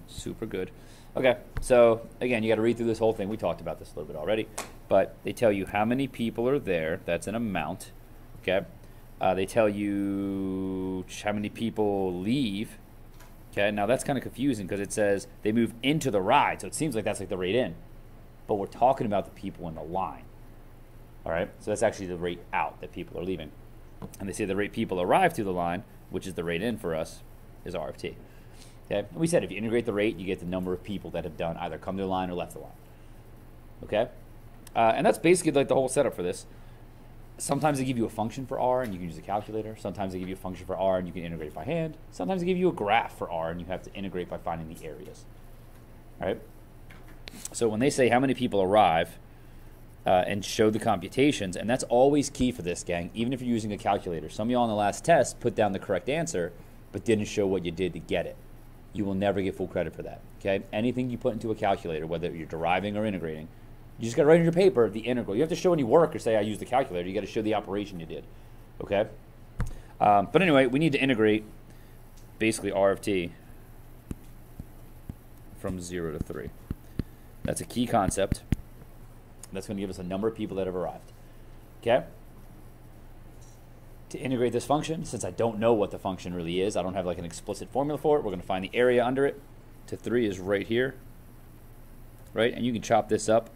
Super good. Okay, so again, you got to read through this whole thing. We talked about this a little bit already, but they tell you how many people are there. That's an amount. Okay, they tell you how many people leave. Okay, now that's kind of confusing because it says they move into the ride, so it seems like that's like the rate in, but we're talking about the people in the line. All right, so that's actually the rate out that people are leaving, and they say the rate people arrive to the line, which is the rate in for us, is RFT. Okay, and we said if you integrate the rate, you get the number of people that have done either come to the line or left the line. Okay, and that's basically like the whole setup for this. Sometimes they give you a function for R and you can use a calculator. Sometimes they give you a function for R and you can integrate by hand. Sometimes they give you a graph for R and you have to integrate by finding the areas. All right. So when they say how many people arrive and show the computations, and that's always key for this, gang, even if you're using a calculator. Some of y'all on the last test put down the correct answer but didn't show what you did to get it. You will never get full credit for that. Okay. Anything you put into a calculator, whether you're deriving or integrating, you just got to write on your paper the integral. You have to show any work or say I used the calculator. You got to show the operation you did. Okay? But anyway, we need to integrate basically R of t from 0 to 3. That's a key concept. That's going to give us a number of people that have arrived. Okay? To integrate this function, since I don't know what the function really is, I don't have like an explicit formula for it, we're going to find the area under it. To 3 is right here. Right? And you can chop this up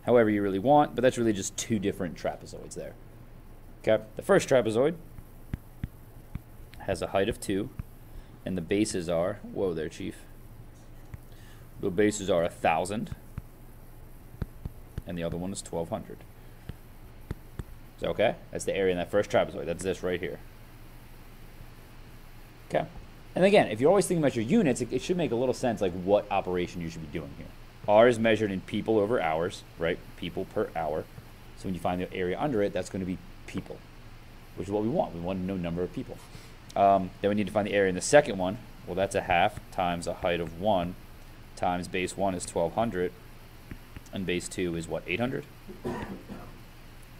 however you really want, but that's really just two different trapezoids there. Okay, the first trapezoid has a height of 2, and the bases are, whoa there, Chief. The bases are 1,000, and the other one is 1,200. Is that okay? That's the area in that first trapezoid. That's this right here. Okay, and again, if you're always thinking about your units, it should make a little sense like what operation you should be doing here. R is measured in people over hours, right? People per hour. So when you find the area under it, that's going to be people, which is what we want. We want to know number of people. Then we need to find the area in the second one. Well, that's a half times a height of 1 times base 1 is 1,200, and base 2 is what, 800?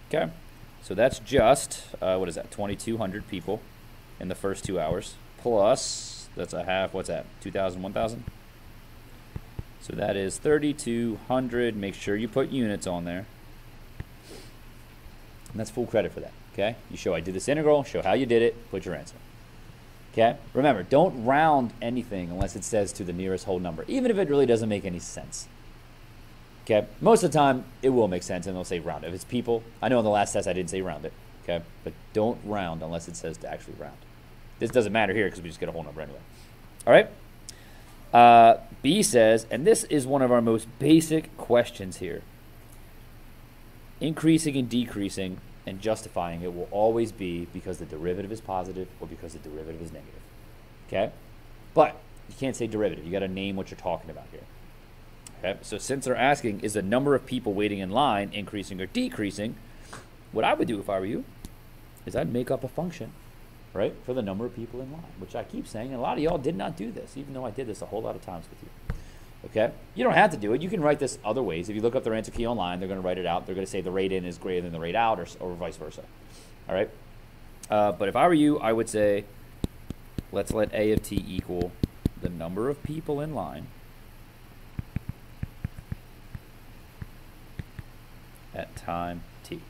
Okay, so that's just, what is that, 2,200 people in the first 2 hours, plus, that's a half, what's that, 2,000, 1,000? So that is 3,200. Make sure you put units on there. And that's full credit for that, okay? You show I did this integral, show how you did it, put your answer. Okay? Remember, don't round anything unless it says to the nearest whole number, even if it really doesn't make any sense. Okay? Most of the time, it will make sense, and they'll say round. If it's people, I know in the last test I didn't say round it, okay? But don't round unless it says to actually round. This doesn't matter here because we just get a whole number anyway. All right? B says, and this is one of our most basic questions here, increasing and decreasing and justifying it will always be because the derivative is positive or because the derivative is negative. Okay? But you can't say derivative. You got to name what you're talking about here. Okay? So since they're asking, is the number of people waiting in line increasing or decreasing, what I would do if I were you is I'd make up a function, right, for the number of people in line, which I keep saying, and a lot of y'all did not do this, even though I did this a whole lot of times with you. Okay? You don't have to do it. You can write this other ways. If you look up their answer key online, they're going to write it out. They're going to say the rate in is greater than the rate out, or vice versa. All right? But if I were you, I would say, let's let A of t equal the number of people in line at time t.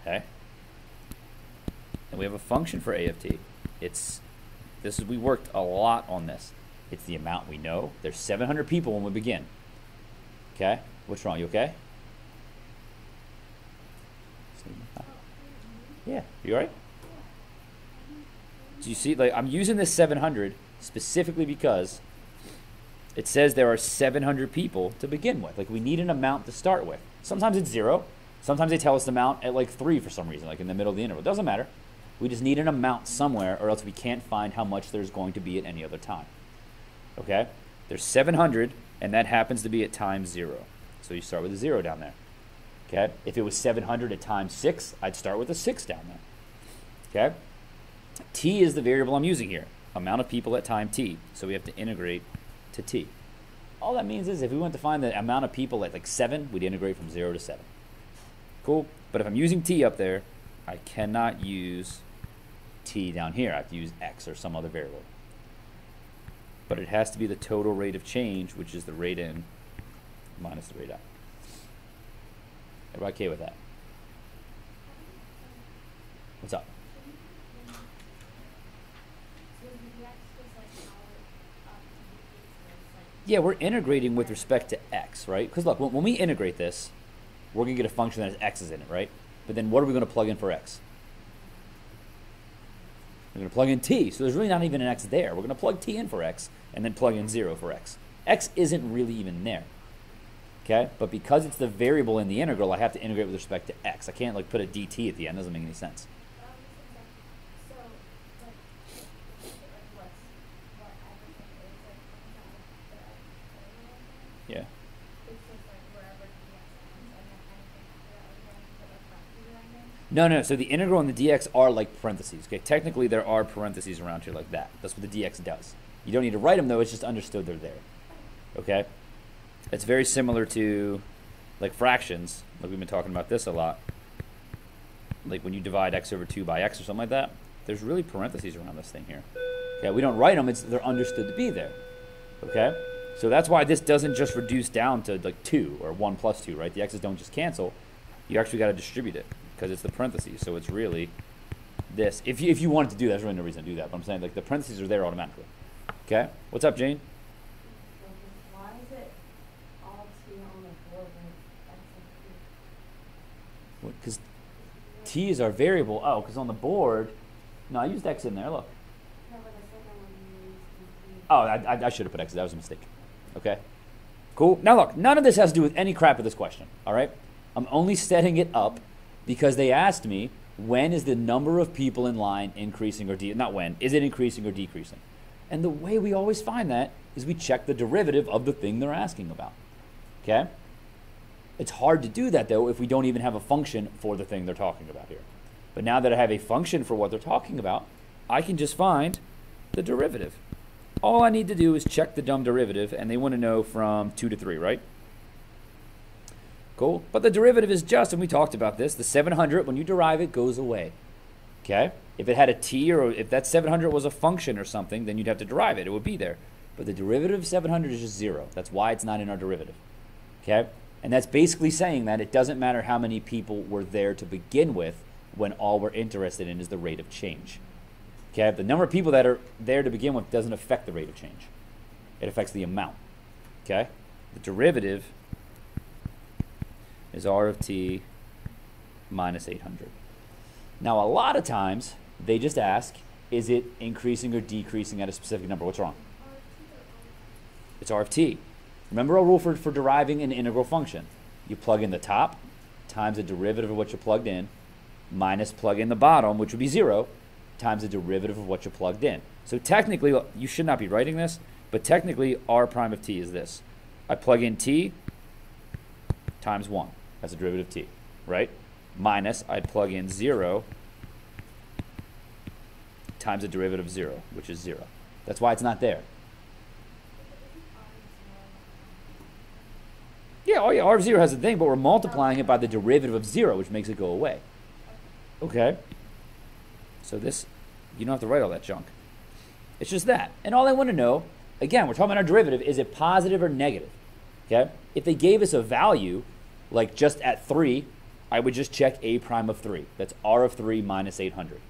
Okay? And we have a function for A of t. We worked a lot on this. It's the amount we know. There's 700 people when we begin. Okay? What's wrong? You okay? Yeah. You all right? Do you see? Like, I'm using this 700 specifically because it says there are 700 people to begin with. Like, we need an amount to start with. Sometimes it's 0. Sometimes they tell us the amount at like 3 for some reason, like in the middle of the interval. It doesn't matter. We just need an amount somewhere, or else we can't find how much there's going to be at any other time. Okay? There's 700, and that happens to be at time 0. So you start with a 0 down there. Okay? If it was 700 at time 6, I'd start with a 6 down there. Okay? T is the variable I'm using here. Amount of people at time t. So we have to integrate to t. All that means is if we want to find the amount of people at like 7, we'd integrate from 0 to 7. Cool? But if I'm using t up there, I cannot use t down here. I have to use x or some other variable. but it has to be the total rate of change, which is the rate in minus the rate out. Everybody okay with that? What's up? Yeah, we're integrating with respect to x, right? Because look, when we integrate this, we're going to get a function that has x's in it, right? But then what are we going to plug in for x? We're going to plug in t, so there's really not even an x there. We're going to plug t in for x, and then plug in 0 for x. X isn't really even there, okay? But because it's the variable in the integral, I have to integrate with respect to x. I can't like put a dt at the end. It doesn't make any sense. Yeah. No. So the integral and the dx are like parentheses. Okay. Technically, there are parentheses around here like that. That's what the dx does. You don't need to write them though. It's just understood they're there. Okay. It's very similar to like fractions. Like we've been talking about this a lot. Like when you divide x over 2 by x or something like that. There's really parentheses around this thing here. Okay. We don't write them. They're understood to be there. Okay. So that's why this doesn't just reduce down to like 2 or 1 plus 2, right? The x's don't just cancel. You actually got to distribute it because it's the parentheses. So it's really this. If you wanted to do that, there's really no reason to do that. But I'm saying like the parentheses are there automatically. Okay? What's up, Jane? Why is it all t on the board when it's Because t is our variable. Oh, because on the board, no, I used x in there. Look. No, but the second one you used Oh, I should have put x. That was a mistake. Okay? Cool. Now look, none of this has to do with any crap of this question. All right? I'm only setting it up because they asked me, when is the number of people in line increasing or not when, is it increasing or decreasing? And the way we always find that is we check the derivative of the thing they're asking about. Okay? It's hard to do that, though, if we don't even have a function for the thing they're talking about here. But now that I have a function for what they're talking about, I can just find the derivative. All I need to do is check the dumb derivative, and they want to know from 2 to 3, right? Cool. But the derivative is just, and we talked about this, the 700, when you derive it, goes away. Okay? If it had a t, or if that 700 was a function or something, then you'd have to derive it. It would be there. But the derivative of 700 is just 0. That's why it's not in our derivative. Okay? And that's basically saying that it doesn't matter how many people were there to begin with when all we're interested in is the rate of change. Okay? The number of people that are there to begin with doesn't affect the rate of change. It affects the amount. Okay? The derivative is r of t minus 800. Now, a lot of times, they just ask, is it increasing or decreasing at a specific number? What's wrong? It's r of t. Remember our rule for deriving an integral function. You plug in the top times the derivative of what you plugged in minus plug in the bottom, which would be 0, times the derivative of what you plugged in. So technically, you should not be writing this, but technically r prime of t is this. I plug in t times 1 as the derivative of t, right? Minus, I'd plug in 0 times the derivative of 0, which is 0. That's why it's not there. Yeah, oh yeah, r of 0 has a thing, but we're multiplying it by the derivative of 0, which makes it go away. Okay? So this, you don't have to write all that junk. It's just that. And all I want to know, again, we're talking about our derivative, is it positive or negative? Okay? If they gave us a value, like just at 3, I would just check a prime of 3. That's r of 3 minus 800. Does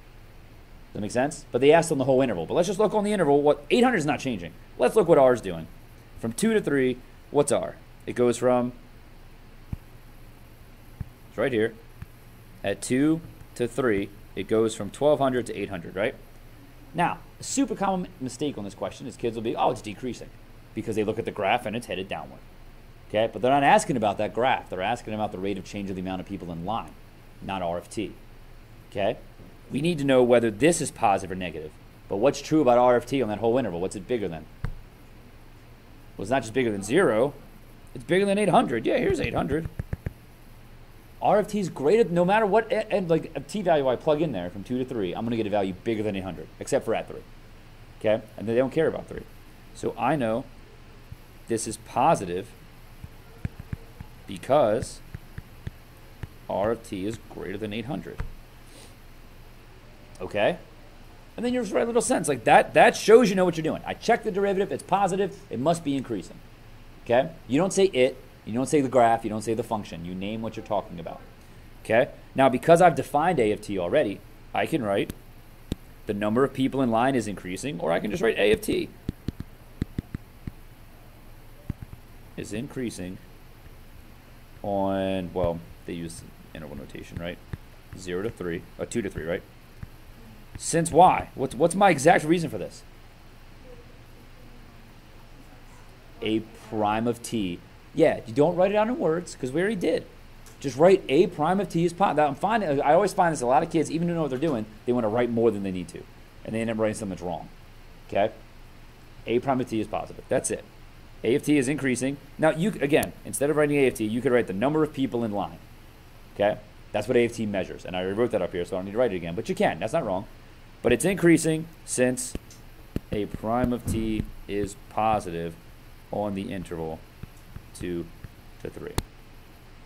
that make sense? But they asked on the whole interval. But let's just look on the interval. What 800 is not changing. Let's look what r is doing. From 2 to 3, what's r? It goes from, it's right here, at 2 to 3, it goes from 1200 to 800, right? Now, a super common mistake on this question is kids will be, oh, it's decreasing, because they look at the graph and it's headed downward. Okay, but they're not asking about that graph. They're asking about the rate of change of the amount of people in line, not r of t. Okay? We need to know whether this is positive or negative. But what's true about r of t on that whole interval? What's it bigger than? Well, it's not just bigger than 0. It's bigger than 800. Yeah, here's 800. R of t is greater, no matter what like a t value I plug in there from 2 to 3, I'm going to get a value bigger than 800, except for at 3. Okay? And they don't care about 3. So I know this is positive because r of t is greater than 800. Okay? And then you just write a little sentence like that. That shows you know what you're doing. I check the derivative. It's positive. It must be increasing. Okay? You don't say it. You don't say the graph. You don't say the function. You name what you're talking about. Okay? Now, because I've defined A of t already, I can write the number of people in line is increasing, or I can just write A of t is increasing on, well, they use interval notation, right? 0 to 3, or 2 to 3, right? Since why? What's my exact reason for this? A prime of t. Yeah, you don't write it out in words, because we already did. Just write A prime of t is positive. I always find this, a lot of kids, even who know what they're doing, they want to write more than they need to. And they end up writing something that's wrong. Okay? A prime of t is positive. That's it. A of t is increasing. Now, you again, instead of writing A of t, you could write the number of people in line. Okay? That's what A of t measures. And I wrote that up here, so I don't need to write it again. But you can. That's not wrong. But it's increasing since A prime of t is positive on the interval 2 to 3.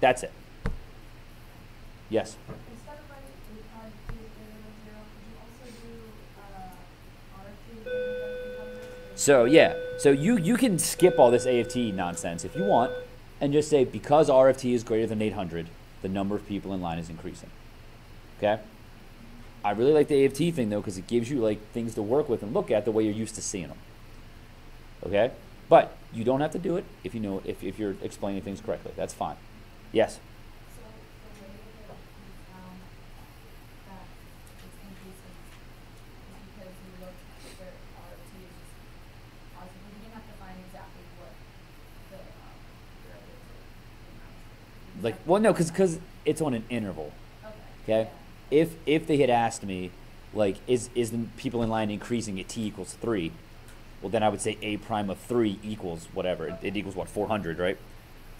That's it. Yes? Instead of writing A prime t is greater than 0, could you also do R of t is greater than 100? So yeah, so you can skip all this A of t nonsense if you want, and just say because R of t is greater than 800, the number of people in line is increasing. Okay? I really like the A of t thing though, because it gives you like things to work with and look at the way you're used to seeing them. Okay? But you don't have to do it if you know if you're explaining things correctly. That's fine. Yes? So the way that you found that it's increasing is because you looked where R of t is just positive. You didn't have to find exactly what the derivative is. Like, well, no, because it's on an interval. Okay? Yeah. If they had asked me, like, is the people in line increasing at t equals 3, well, then I would say A prime of 3 equals whatever. It equals what, 400, right?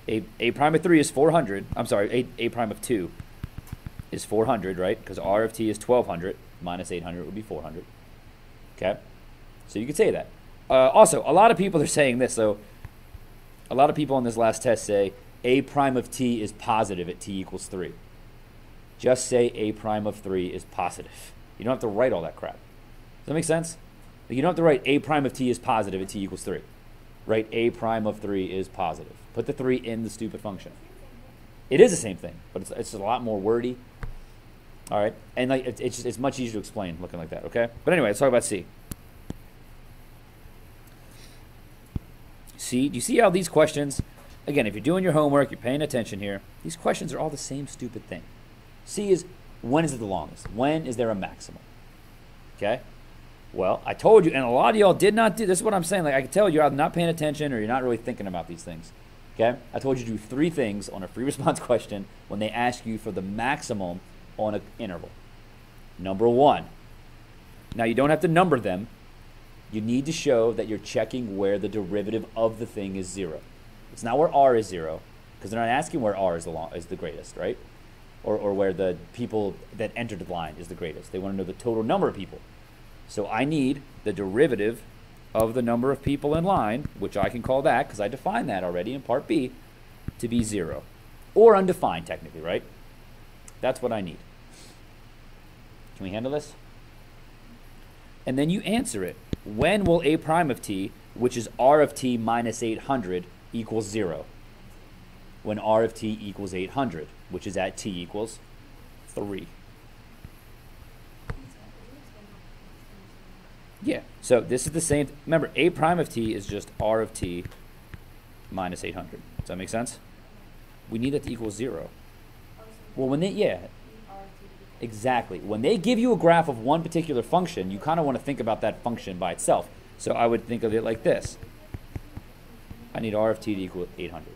A prime of 3 is 400. I'm sorry, A prime of 2 is 400, right? Because R of t is 1200 minus 800 would be 400. Okay? So you could say that. Also, a lot of people are saying this. So a lot of people on this last test say A prime of t is positive at t equals 3. Just say A prime of 3 is positive. You don't have to write all that crap. Does that make sense? Like, you don't have to write A prime of t is positive at t equals 3. Write A prime of 3 is positive. Put the 3 in the stupid function. It is the same thing, but it's a lot more wordy. All right? And like it's much easier to explain looking like that, okay? But anyway, let's talk about C. C, do you see how these questions, again, if you're doing your homework, you're paying attention here, these questions are all the same stupid thing. C is, when is it the longest? When is there a maximum? Okay? Well, I told you, and a lot of y'all did not do, this is what I'm saying, like I can tell you're either not paying attention or you're not really thinking about these things. Okay? I told you to do 3 things on a free response question when they ask you for the maximum on an interval. Number 1. Now, you don't have to number them. You need to show that you're checking where the derivative of the thing is 0. It's not where R is 0, because they're not asking where R is the greatest, right? Or where the people that entered the line is the greatest. They want to know the total number of people. So I need the derivative of the number of people in line, which I can call that, because I defined that already in part B, to be 0. Or undefined, technically, right? That's what I need. Can we handle this? And then you answer it. When will A prime of t, which is R of t minus 800, equals 0? When R of t equals 800, which is at t equals 3. Yeah, so this is the same. Remember, A prime of t is just R of t minus 800. Does that make sense? We need that to equal 0. Well, when they, yeah, exactly. When they give you a graph of one particular function, you kind of want to think about that function by itself. So I would think of it like this. I need R of t to equal 800.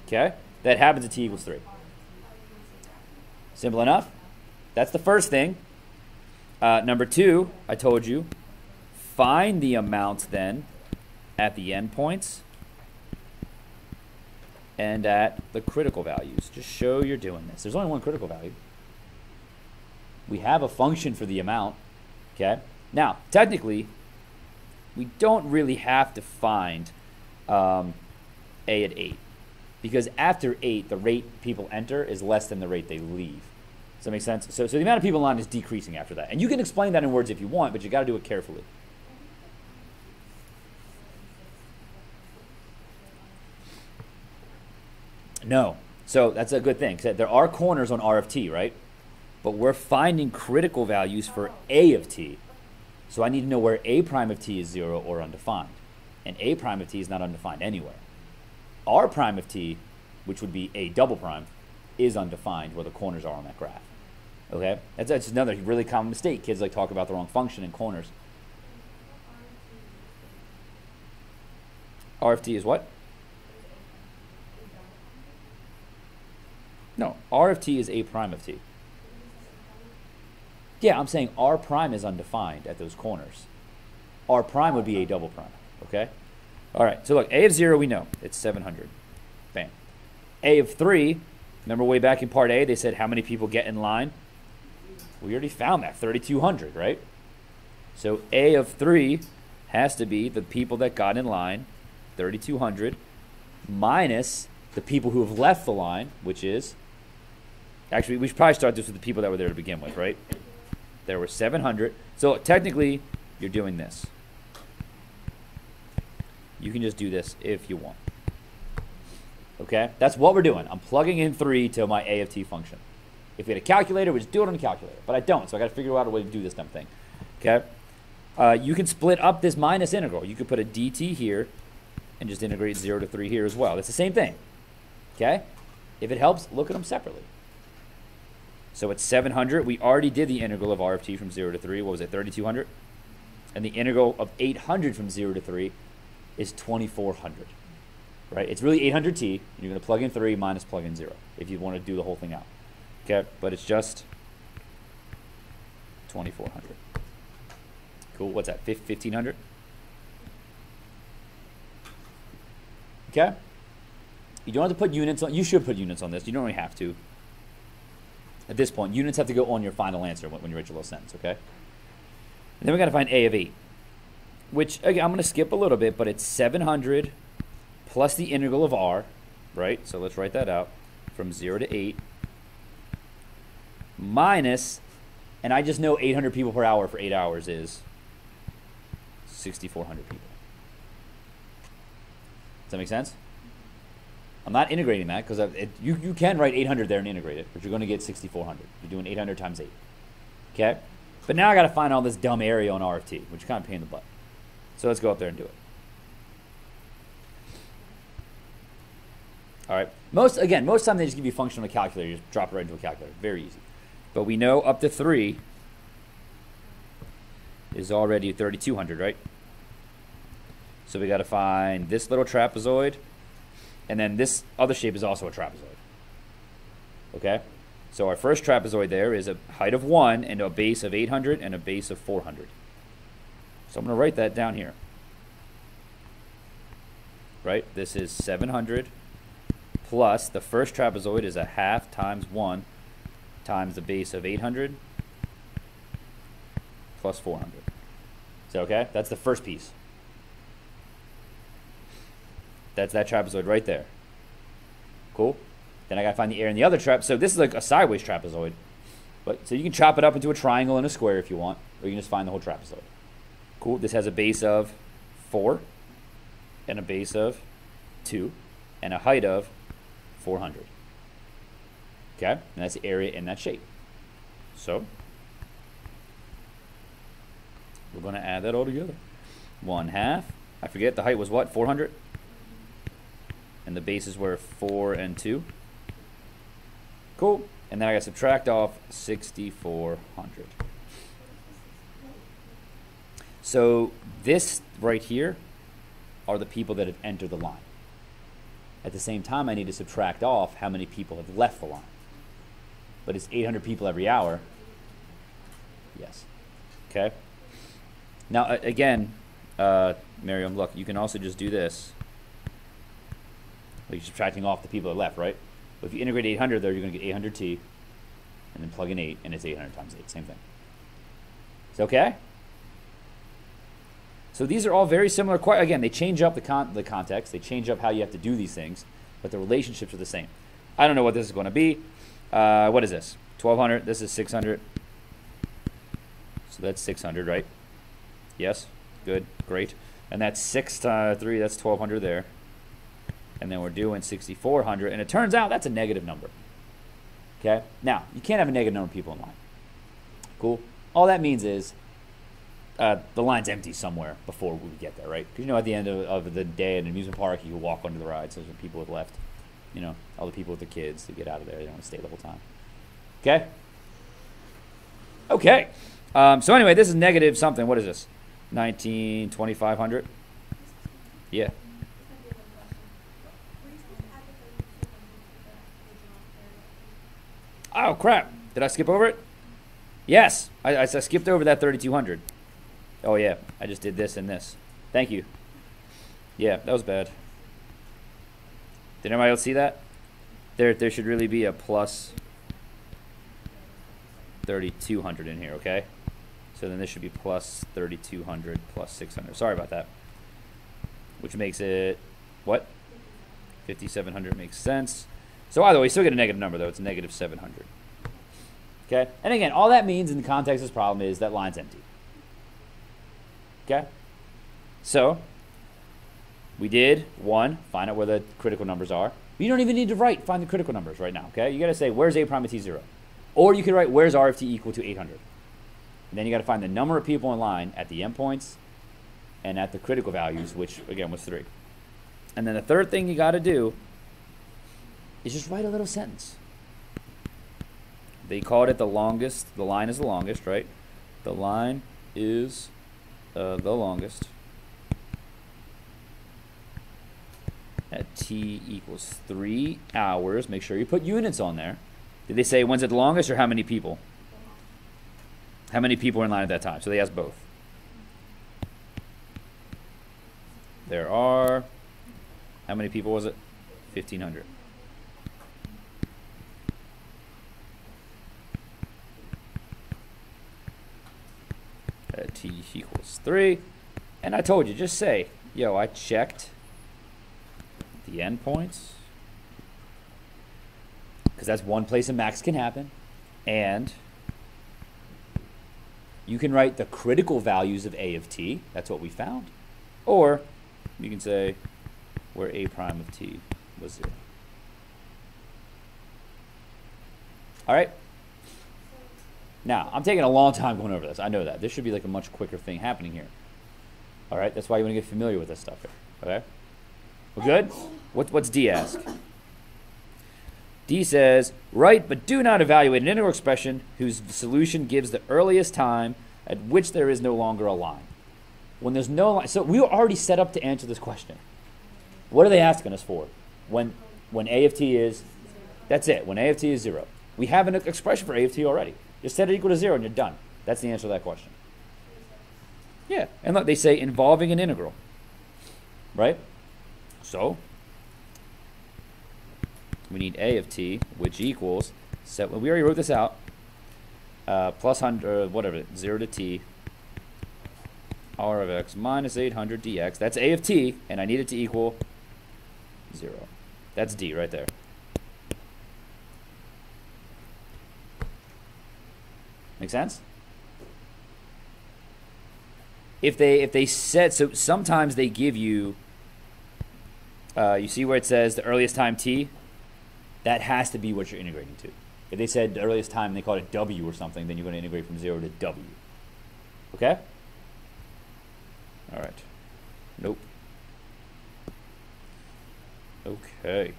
Okay? That happens at t equals 3. Simple enough? That's the first thing. Number 2, I told you, find the amounts then at the endpoints and at the critical values. Just show you're doing this. There's only one critical value. We have a function for the amount. Okay? Now, technically, we don't really have to find A at 8. Because after 8, the rate people enter is less than the rate they leave. Does that make sense? So the amount of people in line is decreasing after that. And you can explain that in words if you want, but you got to do it carefully. No. So that's a good thing. There are corners on R of t, right? But we're finding critical values for A of t. So I need to know where A prime of t is 0 or undefined. And A prime of t is not undefined anywhere. R prime of t, which would be A double prime, is undefined where the corners are on that graph. Okay? That's another really common mistake. Kids like talk about the wrong function in corners. R of t is what? No, R of t is A prime of t. Yeah, I'm saying R prime is undefined at those corners. R prime would be A double prime, okay? All right, so look, A of 0 we know, it's 700. Bam. A of 3, remember way back in part A, they said how many people get in line? We already found that, 3,200, right? So A of 3 has to be the people that got in line, 3,200, minus the people who have left the line, which is, actually, we should probably start this with the people that were there to begin with, right? There were 700. So technically, you're doing this. You can just do this if you want. Okay? That's what we're doing. I'm plugging in 3 to my A of t function. If we had a calculator, we'd just do it on a calculator. But I don't, so I got to figure out a way to do this dumb thing. Okay? You can split up this minus integral. You could put a dt here and just integrate 0 to 3 here as well. That's the same thing. Okay? If it helps, look at them separately. So it's 700. We already did the integral of R of t from 0 to 3. What was it, 3,200? And the integral of 800 from 0 to 3 is 2,400. Right? It's really 800t. And you're going to plug in 3 minus plug in 0 if you want to do the whole thing out. Okay? But it's just 2,400. Cool. What's that, 1,500? Okay? You don't have to put units on. You should put units on this. You don't really have to. At this point, units have to go on your final answer when you write your little sentence, okay? And then we got to find A of 8, which, again, I'm going to skip a little bit, but it's 700 plus the integral of R, right? So let's write that out, from 0 to 8, minus, and I just know 800 people per hour for 8 hours is 6,400 people. Does that make sense? I'm not integrating that because you can write 800 there and integrate it, but you're going to get 6,400. You're doing 800 times 8. Okay? But now I got to find all this dumb area on R of t, which is kind of a pain in the butt. So let's go up there and do it. All right. Most time they just give you a function on a calculator. You just drop it right into a calculator. Very easy. But we know up to 3 is already 3,200, right? So we got to find this little trapezoid. And then this other shape is also a trapezoid. Okay? So our first trapezoid there is a height of 1 and a base of 800 and a base of 400. So I'm going to write that down here. Right? This is 700 plus the first trapezoid is a half times 1 times the base of 800 plus 400. Is that okay? That's the first piece. That's that trapezoid right there. Cool? Then I got to find the area in the other trap. So this is like a sideways trapezoid. But so you can chop it up into a triangle and a square if you want, or you can just find the whole trapezoid. Cool? This has a base of 4 and a base of 2 and a height of 400. Okay? And that's the area in that shape. So we're going to add that all together. 1/2. I forget the height was what? 400? And the bases were 4 and 2. Cool. And then I got to subtract off 6,400. So this right here are the people that have entered the line. At the same time, I need to subtract off how many people have left the line. But it's 800 people every hour. Yes. Okay. Now, again, Miriam, look, you can also just do this. You're subtracting off the people that left, right? But if you integrate 800 there, you're going to get 800t, and then plug in 8, and it's 800 times 8. Same thing. Is it okay? So these are all very similar. Again, they change up the context. They change up how you have to do these things, but the relationships are the same. I don't know what this is going to be. What is this? 1200, this is 600. So that's 600, right? Yes, good, great. And that's 6 times 3, that's 1200 there. And then we're doing 6400, and it turns out that's a negative number. Okay? Now, you can't have a negative number of people in line. Cool? All that means is the line's empty somewhere before we get there, right? Because you know at the end of the day at an amusement park, you can walk onto the rides. There's people have left. You know, all the people with the kids to get out of there. They don't want to stay the whole time. Okay? Okay. So anyway, this is negative something. What is this? 2500? Yeah. Oh, crap. Did I skip over it? Yes. I skipped over that 3200. Oh, yeah. I just did this and this. Thank you. Yeah, that was bad. Did anybody else see that? There should really be a plus 3200 in here, okay? So then this should be plus 3200 plus 600. Sorry about that. Which makes it, what? 5700 makes sense. So either way, we still get a negative number, though. It's negative 700. Okay? And again, all that means in the context of this problem is that line's empty. Okay? So, we did, 1, find out where the critical numbers are. You don't even need to find the critical numbers right now, okay? You got to say, where's A prime of T0? Or you could write, where's R of T equal to 800? And then you got to find the number of people in line at the endpoints and at the critical values, which, again, was 3. And then the third thing you got to do is just write a little sentence. They called it the longest. The line is the longest, right? The line is the longest at T equals 3 hours. Make sure you put units on there. Did they say when's it the longest or how many people? How many people are in line at that time? So they asked both. There are, how many people was it? 1,500. At T equals 3. And I told you, just say, yo, I checked the endpoints. Because that's one place a max can happen. And you can write the critical values of A of T. That's what we found. Or you can say where A prime of T was 0. All right? Now, I'm taking a long time going over this. I know that. This should be like a much quicker thing happening here. All right? That's why you want to get familiar with this stuff here. Okay? We're good? What's D ask? D says, write but do not evaluate an integral expression whose solution gives the earliest time at which there is no longer a line. When there's no line, so we were already set up to answer this question. What are they asking us for? When A of T is, that's it. When A of T is 0. We have an expression for A of T already. Just set it equal to 0 and you're done. That's the answer to that question. Yeah, and look, they say involving an integral. Right? So, we need A of T, which equals, we already wrote this out, plus 100, whatever, 0 to T, R of X minus 800 dx. That's A of T, and I need it to equal 0. That's D right there. Make sense? If they said, so sometimes they give you, you see where it says the earliest time T? That has to be what you're integrating to. If they said the earliest time and they called it W or something, then you're going to integrate from 0 to W. Okay? All right. Nope. Okay.